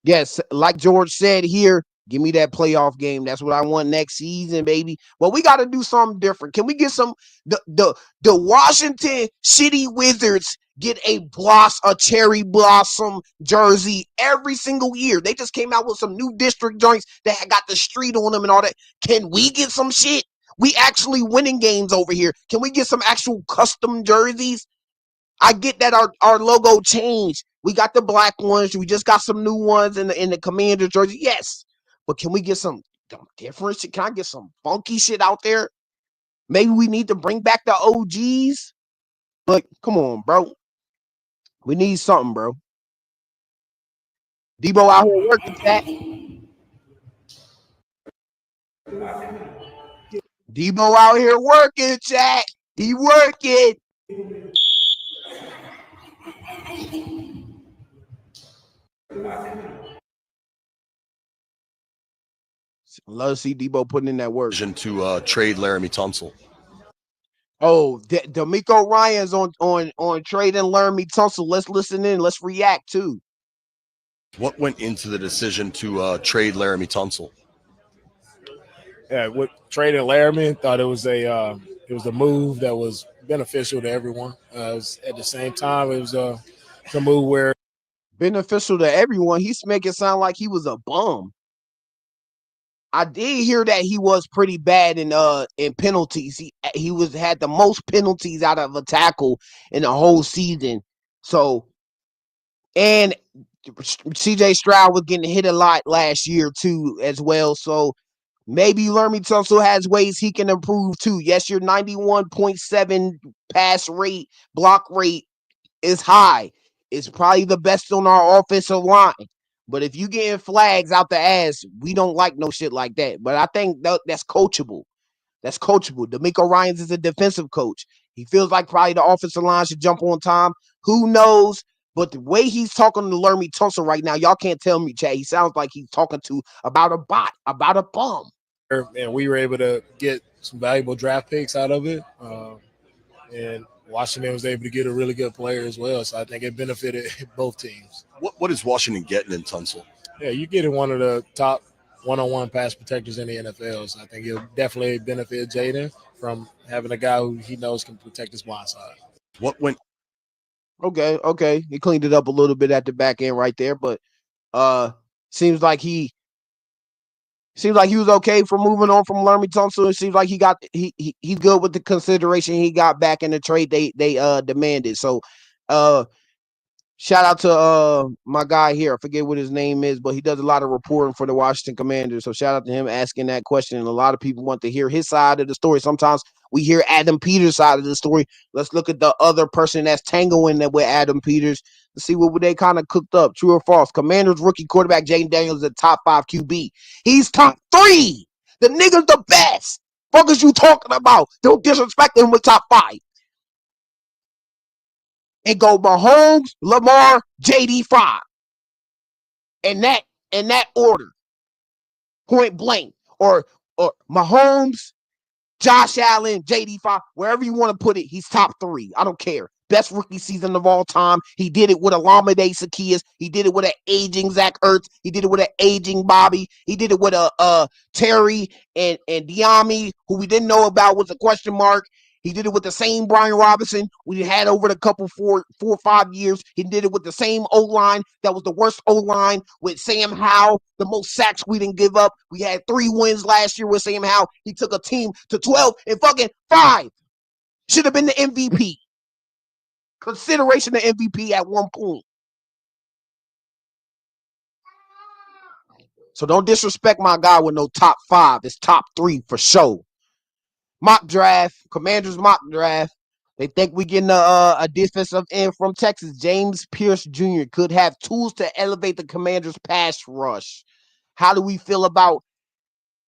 Yes, like George said here. Give me that playoff game. That's what I want next season, baby. Well, we got to do something different. Can we get the Washington City Wizards get a cherry blossom jersey every single year? They just came out with some new district joints that got the street on them and all that. Can we get some shit? We actually winning games over here. Can we get some actual custom jerseys? I get that our logo changed. We got the black ones. We just got some new ones in the Commander jersey. Yes. But can we get some different shit? Can I get some funky shit out there? Maybe we need to bring back the OGs. Like, come on, bro. We need something, bro. Debo out here working, chat. Debo out here working, chat. He working. Love to see Debo putting in that work. To trade Laramie Tunsil. Oh, D'Amico Ryan's on trading Laramie Tunsil. Let's listen in. Let's react too. What went into the decision to trade Laramie Tunsil? Yeah, with trading Laramie, thought it was a move that was beneficial to everyone. At the same time, it was a move where beneficial to everyone. He's making it sound like he was a bum. I did hear that he was pretty bad in penalties. He had the most penalties out of a tackle in the whole season. So, and CJ Stroud was getting hit a lot last year too as well. So maybe Laramie Tunsil has ways he can improve too. Yes, your 91.7 pass rate, block rate is high. It's probably the best on our offensive line. But if you getting flags out the ass, we don't like no shit like that. But I think that's coachable. That's coachable. D'Amico Ryans is a defensive coach. He feels like probably the offensive line should jump on time. Who knows? But the way he's talking to Laramie Tunsil right now, y'all can't tell me, Chad. He sounds like he's talking about a bot, about a bum. And we were able to get some valuable draft picks out of it. And Washington was able to get a really good player as well. So I think it benefited both teams. What is Washington getting in Tunsil? Yeah, you get one of the top one-on-one pass protectors in the NFL. So I think it'll definitely benefit Jaden from having a guy who he knows can protect his blind side. What went? Okay. He cleaned it up a little bit at the back end right there, but seems like he was okay for moving on from Laramie Tunsil. It seems like he's good with the consideration he got back in the trade they demanded. So shout out to my guy here. I forget what his name is, but he does a lot of reporting for the Washington Commanders. So shout out to him asking that question. And a lot of people want to hear his side of the story. Sometimes we hear Adam Peters' side of the story. Let's look at the other person that's tangling that with Adam Peters to see what they kind of cooked up. True or false? Commanders rookie quarterback Jaden Daniels is a top 5 QB. He's top 3. The nigga's the best. Fuck is you talking about? Don't disrespect him with top 5. And go Mahomes, Lamar, JD5. In that order. Point blank. Or Mahomes, Josh Allen, JD5, wherever you want to put it, he's top 3. I don't care. Best rookie season of all time. He did it with Olamide Zaccheaus. He did it with an aging Zach Ertz. He did it with an aging Bobby. He did it with a Terry and Diami, who we didn't know about, was a question mark. He did it with the same Brian Robinson we had over the couple 4 or 5 years. He did it with the same O-line that was the worst O-line with Sam Howell, the most sacks we didn't give up. We had 3 wins last year with Sam Howell. He took a team to 12 and fucking 5. Should have been the MVP. Consideration of MVP at one point. So don't disrespect my guy with no top 5. It's top 3 for sure. Mock draft, Commanders mock draft. They think we getting a defensive end from Texas. James Pierce Jr. could have tools to elevate the Commanders' pass rush. How do we feel about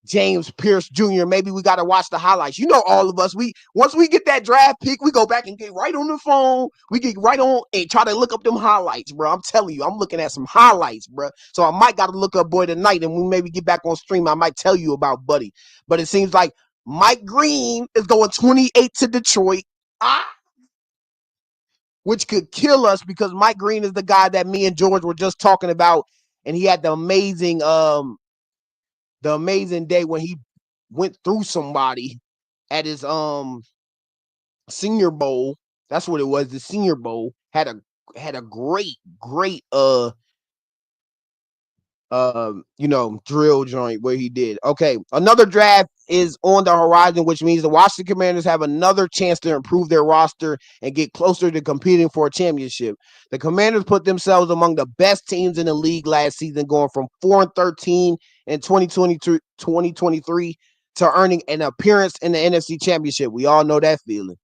James Pierce Jr.? Maybe we got to watch the highlights. You know, all of us, once we get that draft pick, we go back and get right on the phone. We get right on and try to look up them highlights, bro. I'm telling you, I'm looking at some highlights, bro. So I might got to look up Boy tonight, and we maybe get back on stream. I might tell you about Buddy. But it seems like Mike Green is going 28 to Detroit, which could kill us because Mike Green is the guy that me and George were just talking about, and he had the amazing day when he went through somebody at his Senior Bowl. That's what it was. The Senior Bowl had a great drill joint where he did. Okay, another draft is on the horizon, which means the Washington Commanders have another chance to improve their roster and get closer to competing for a championship. The Commanders put themselves among the best teams in the league last season, going from 4-13 in 2023 to earning an appearance in the NFC Championship. We all know that feeling.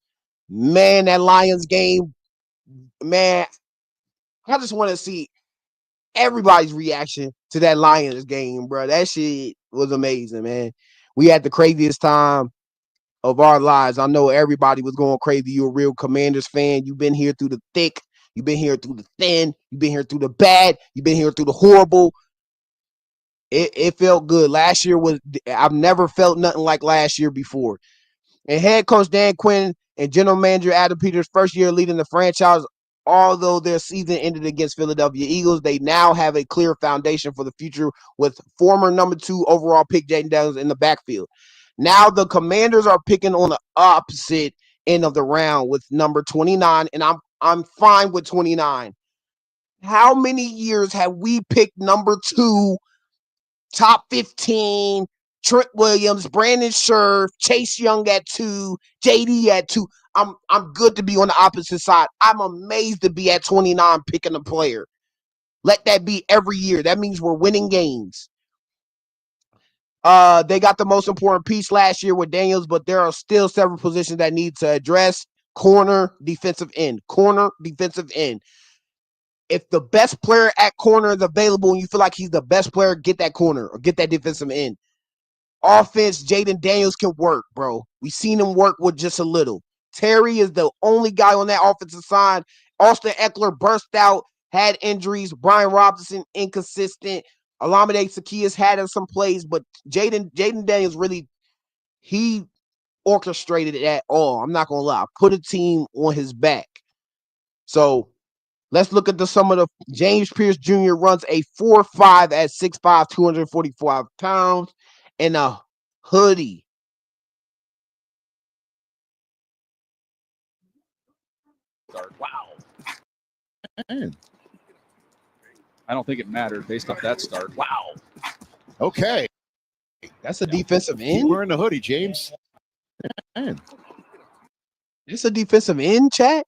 Man, that Lions game, man, I just want to see everybody's reaction to that Lions game, bro. That shit was amazing, man. We had the craziest time of our lives. I know everybody was going crazy. You're a real Commanders fan. You've been here through the thick. You've been here through the thin. You've been here through the bad. You've been here through the horrible. It felt good. Last year I've never felt nothing like last year before. And head coach Dan Quinn and general manager Adam Peters' first year leading the franchise, although their season ended against Philadelphia Eagles, they now have a clear foundation for the future with former number 2 overall pick Jaden Daniels in the backfield. Now the Commanders are picking on the opposite end of the round with number 29, and I'm fine with 29. How many years have we picked number 2, top 15, Trent Williams, Brandon Scherf, Chase Young at 2, JD at 2? I'm good to be on the opposite side. I'm amazed to be at 29 picking a player. Let that be every year. That means we're winning games. They got the most important piece last year with Daniels, but there are still several positions that need to address. Corner, defensive end. Corner, defensive end. If the best player at corner is available and you feel like he's the best player, get that corner or get that defensive end. Offense, Jaden Daniels can work, bro. We seen him work with just a little. Terry is the only guy on that offensive side. Austin Eckler burst out, had injuries. Brian Robinson, inconsistent. Olamide Zaccheaus had in some plays, but Jaden Daniels really, he orchestrated it at all. I'm not gonna lie. Put a team on his back. So let's look at some of the James Pierce Jr. runs a 4.5 at 6'5", 245 pounds, in a hoodie. Wow. Man. I don't think it mattered based off that start. Wow. Okay. That's a defensive Keep end? wearing the hoodie, James. Man. It's a defensive end, chat?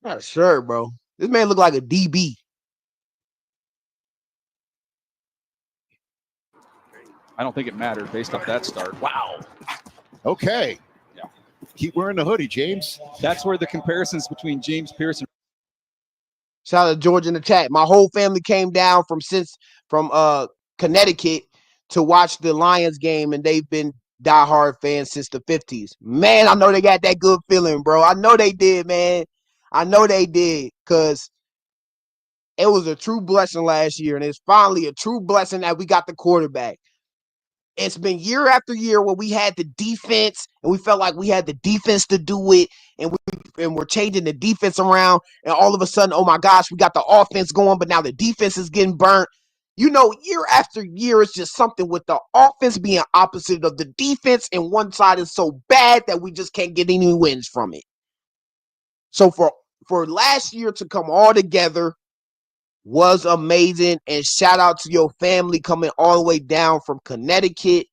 I'm not sure, bro. This man look like a DB. I don't think it mattered based off that start. Wow. Okay. Yeah. Keep wearing the hoodie, James. That's where the comparisons between James Pierce and Shout out to George in the chat. My whole family came down from Connecticut to watch the Lions game, and they've been diehard fans since the 50s. Man, I know they got that good feeling, bro. I know they did, man. I know they did, because it was a true blessing last year, and it's finally a true blessing that we got the quarterback. It's been year after year where we had the defense, and we felt like we had the defense to do it, and we're changing the defense around, and all of a sudden, oh my gosh, we got the offense going, but now the defense is getting burnt. You know, year after year, it's just something with the offense being opposite of the defense, and one side is so bad that we just can't get any wins from it. So for last year to come all together was amazing, and shout out to your family coming all the way down from Connecticut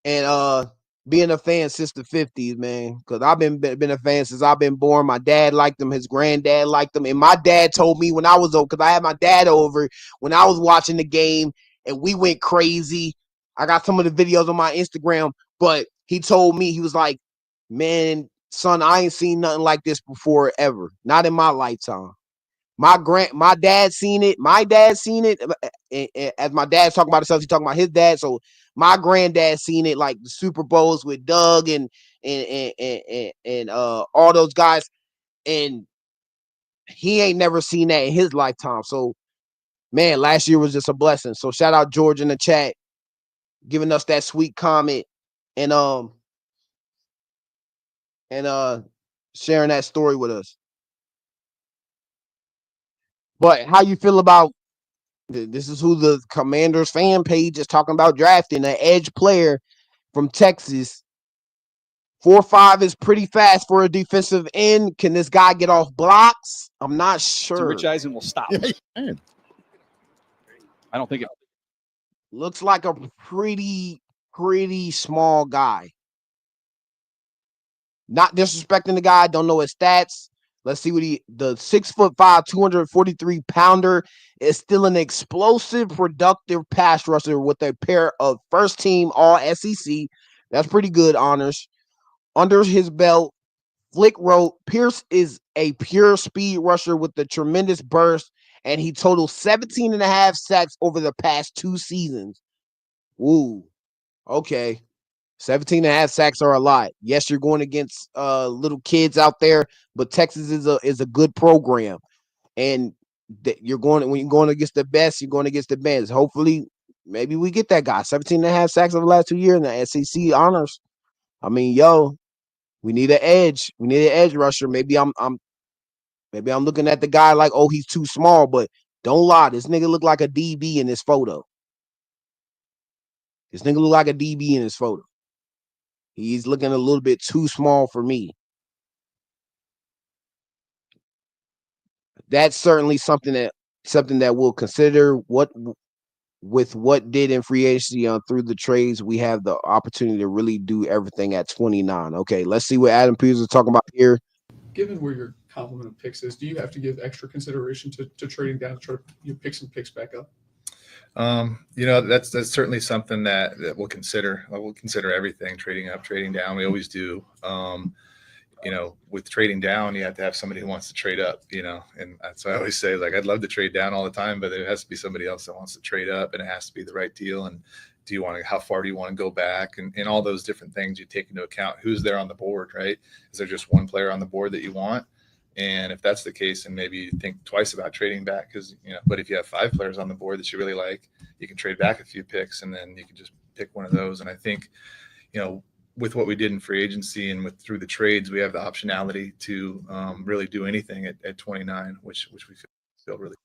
and being a fan since the 50s, man. Because I've been a fan since I've been born. My dad liked them, his granddad liked them, and my dad told me when I was over, because I had my dad over when I was watching the game, and we went crazy. I got some of the videos on my Instagram, but he told me, he was like, man, son, I ain't seen nothing like this before ever, not in my lifetime. My dad seen it. My dad seen it. As my dad's talking about himself, he's talking about his dad. So my granddad seen it, like the Super Bowls with Doug and all those guys, and he ain't never seen that in his lifetime. So man, last year was just a blessing. So shout out George in the chat, giving us that sweet comment and sharing that story with us. But how you feel about this? Is who the Commanders fan page is talking about drafting an edge player from Texas. 4.5 is pretty fast for a defensive end. Can this guy get off blocks? I'm not sure. Rich Eisen will stop. I don't think it. Looks like a pretty small guy. Not disrespecting the guy. Don't know his stats. Let's see what the 6'5", 243 pounder is still an explosive, productive pass rusher with a pair of first team all SEC. That's pretty good honors. Under his belt, Flick wrote, Pierce is a pure speed rusher with a tremendous burst, and he totaled 17.5 sacks over the past 2 seasons. Ooh, okay. 17.5 sacks are a lot. Yes, you're going against little kids out there, but Texas is a good program, and when you're going against the best, you're going against the best. Hopefully, maybe we get that guy. 17.5 sacks over the last 2 years in the SEC honors. I mean, we need an edge. We need an edge rusher. Maybe I'm looking at the guy like, oh, he's too small, but don't lie. This nigga look like a DB in this photo. This nigga look like a DB in his photo. He's looking a little bit too small for me. That's certainly something that we'll consider. With what did in free agency through the trades, we have the opportunity to really do everything at 29. Okay, let's see what Adam Peters is talking about here. Given where your complement of picks is, do you have to give extra consideration to trading down to try to pick some picks back up? That's certainly something that we'll consider. We'll consider everything, trading up, trading down. We always do. With trading down, you have to have somebody who wants to trade up, and so I always say, like, I'd love to trade down all the time, but there has to be somebody else that wants to trade up, and it has to be the right deal. And how far do you want to go back, and all those different things you take into account. Who's there on the board, right? Is there just one player on the board that you want? And if that's the case, then maybe you think twice about trading back, but if you have 5 players on the board that you really like, you can trade back a few picks, and then you can just pick one of those. And I think, with what we did in free agency and through the trades, we have the optionality to really do anything at 29, which we feel really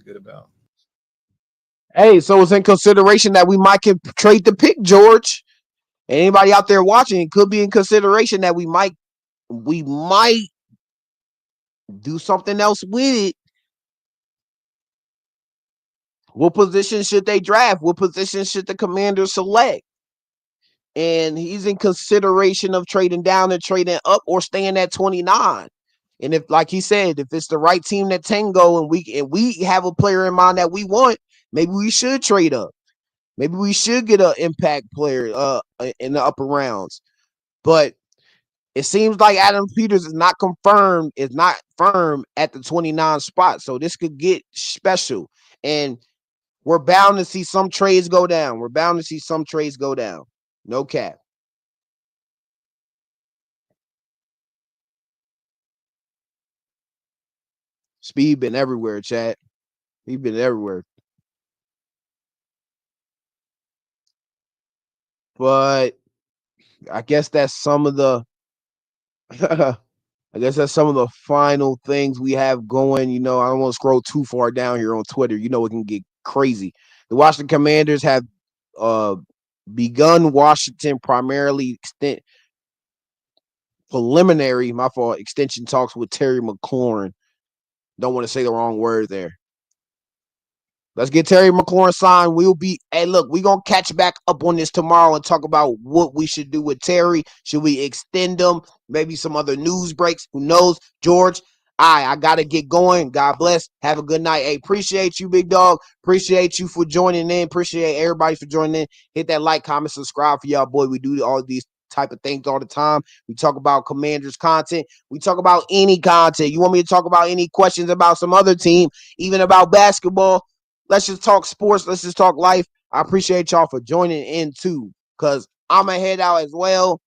good about. Hey, so it's in consideration that we might can trade the pick, George. Anybody out there watching, it could be in consideration that we might do something else with it. What position should they draft? What position should the Commanders select? And he's in consideration of trading down and trading up or staying at 29. And if, like he said, if it's the right team that tango and we have a player in mind that we want, maybe we should trade up. Maybe we should get an impact player in the upper rounds. But it seems like Adam Peters is not firm at the 29 spot. So this could get special. And we're bound to see some trades go down. No cap. Speed been everywhere, chat. He been everywhere. But I guess that's some of the final things we have going. I don't want to scroll too far down here on Twitter. It can get crazy. The Washington Commanders have begun Washington primarily preliminary, my fault, extension talks with Terry McLaurin. Don't want to say the wrong word there. Let's get Terry McLaurin signed. We're going to catch back up on this tomorrow and talk about what we should do with Terry. Should we extend him? Maybe some other news breaks. Who knows? George, I got to get going. God bless. Have a good night. Hey, appreciate you, big dog. Appreciate you for joining in. Appreciate everybody for joining in. Hit that like, comment, subscribe for y'all, boy. We do all these type of things all the time. We talk about Commanders content. We talk about any content. You want me to talk about any questions about some other team, even about basketball? Let's just talk sports. Let's just talk life. I appreciate y'all for joining in too, because I'm going to head out as well.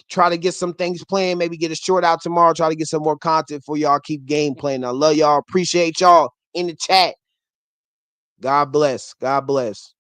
Try to get some things playing. Maybe get a short out tomorrow. Try to get some more content for y'all. Keep game playing. I love y'all. Appreciate y'all in the chat. God bless. God bless.